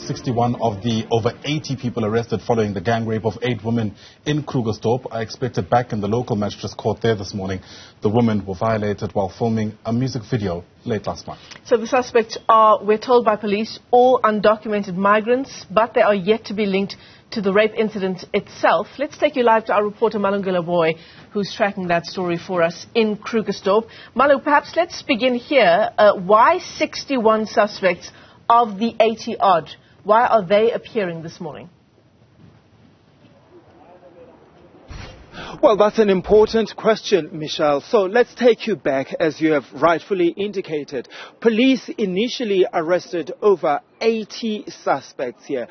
61 of the over 80 people arrested following the gang rape of 8 women in Krugersdorp are expected back in the local magistrate's court there this morning. The women were violated while filming a music video late last month. So the suspects are, we're told by police, all undocumented migrants, but they are yet to be linked to the rape incident itself. Let's take you live to our reporter Malungelo Booi, who's tracking that story for us in Krugersdorp. Malu, perhaps let's begin here. Why 61 suspects of the 80-odd? Why are they appearing this morning? Well, that's an important question, Michelle. So let's take you back, as you have rightfully indicated. Police initially arrested over 80 suspects here.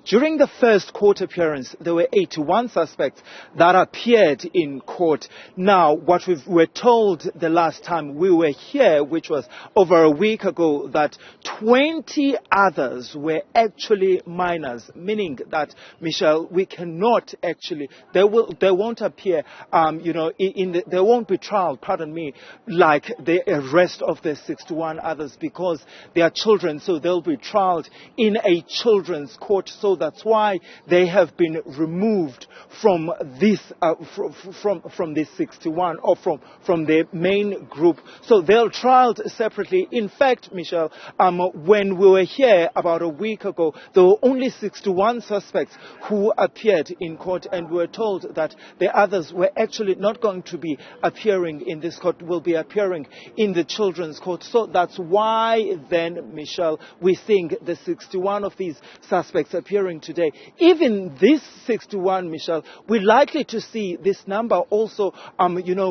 During the first court appearance, there were 81 suspects that appeared in court. Now, what we were told the last time we were here, which was over a week ago, that 20 others were actually minors, meaning that, Michelle, we cannot actually, they won't appear, they won't be trialed, pardon me, like the arrest of the 61 others, because they are children, so they'll be trialed in a children's court. So that's why they have been removed from this from this 61, or from the main group. So they're trialed separately. In fact, Michelle, when we were here about a week ago, there were only 61 suspects who appeared in court, and we were told that the others were actually not going to be appearing in this court, will be appearing in the children's court. So that's why then, Michelle, we're seeing the 61 of these suspects appearing today. Even this 61, Michelle, we're likely to see this number also,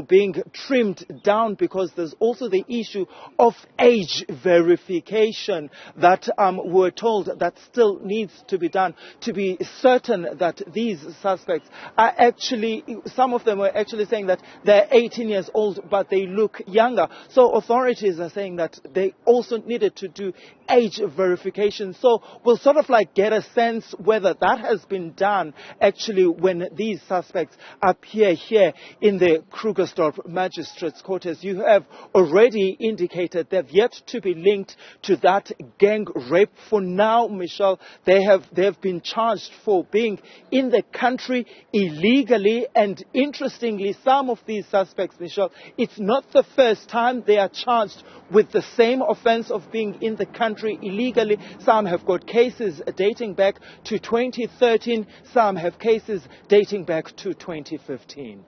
being trimmed down, because there's also the issue of age verification that we're told that still needs to be done to be certain that these suspects are actually, some of them were actually saying that they're 18 years old, but they look younger. So authorities are saying that they also needed to do age verification. So we'll sort of like get a sense whether that has been done actually when these suspects appear here in the Krugersdorp Magistrates Court. As you have already indicated, they've yet to be linked to that gang rape. For now, Michelle, they have been charged for being in the country illegally, and interestingly, some of these suspects, Michelle, it's not the first time they are charged with the same offense of being in the country illegally. Some have got cases dating back to 2013. Some have cases dating back to 2015.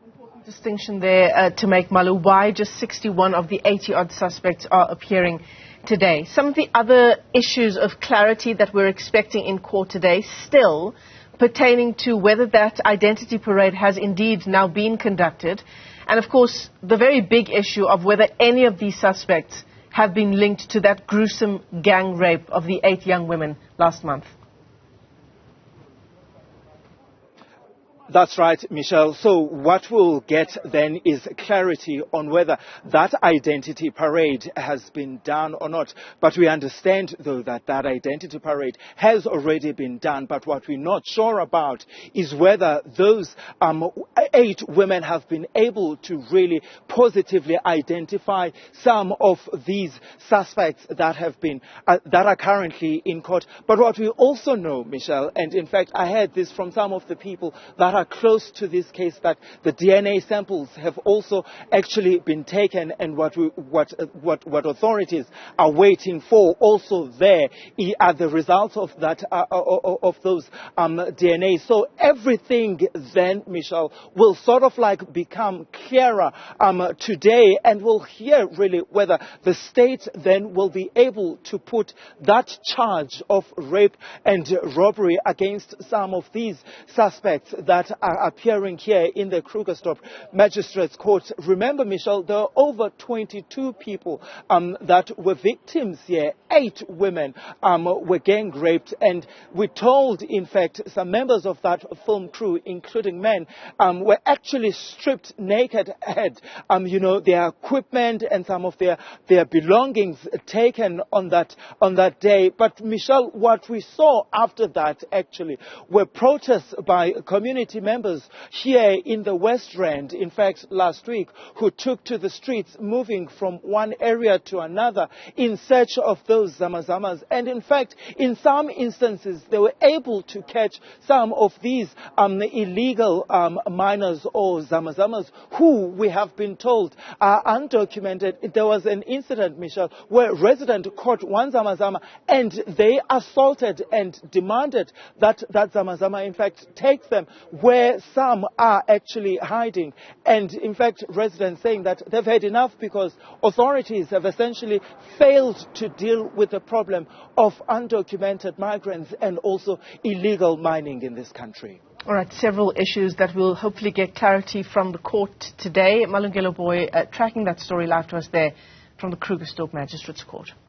Important distinction there to make, Malu. Why just 61 of the 80-odd suspects are appearing today? Some of the other issues of clarity that we're expecting in court today still pertaining to whether that identity parade has indeed now been conducted. And, of course, the very big issue of whether any of these suspects have been linked to that gruesome gang rape of the 8 young women last month. That's right, Michelle. So what we'll get then is clarity on whether that identity parade has been done or not. But we understand, though, that that identity parade has already been done. But what we're not sure about is whether those 8 women have been able to really positively identify some of these suspects that have been that are currently in court. But what we also know, Michelle, and in fact I heard this from some of the people that are close to this case, that the DNA samples have also actually been taken, and what authorities are waiting for also there are the results of that of those DNA. So everything then, Michelle, will sort of like become clearer today, and we'll hear really whether the state then will be able to put that charge of rape and robbery against some of these suspects that are appearing here in the Krugersdorp Magistrates Court. Remember, Michelle, there are over 22 people that were victims here. 8 women were gang raped, and we're told, in fact, some members of that film crew, including men, were actually stripped naked, had their equipment and some of their belongings taken on that day. But Michelle, what we saw after that actually were protests by community members here in the West Rand, in fact, last week, who took to the streets, moving from one area to another in search of those zamazamas. And in fact, in some instances, they were able to catch some of these illegal miners or zamazamas who, we have been told, are undocumented. There was an incident, Michelle, where a resident caught one zamazama and they assaulted and demanded that zamazama, in fact, take them where some are actually hiding. And in fact, residents saying that they've had enough because authorities have essentially failed to deal with the problem of undocumented migrants and also illegal mining in this country. All right, several issues that we'll hopefully get clarity from the court today. Malungelo Booi tracking that story live to us there from the Krugersdorp Magistrates Court.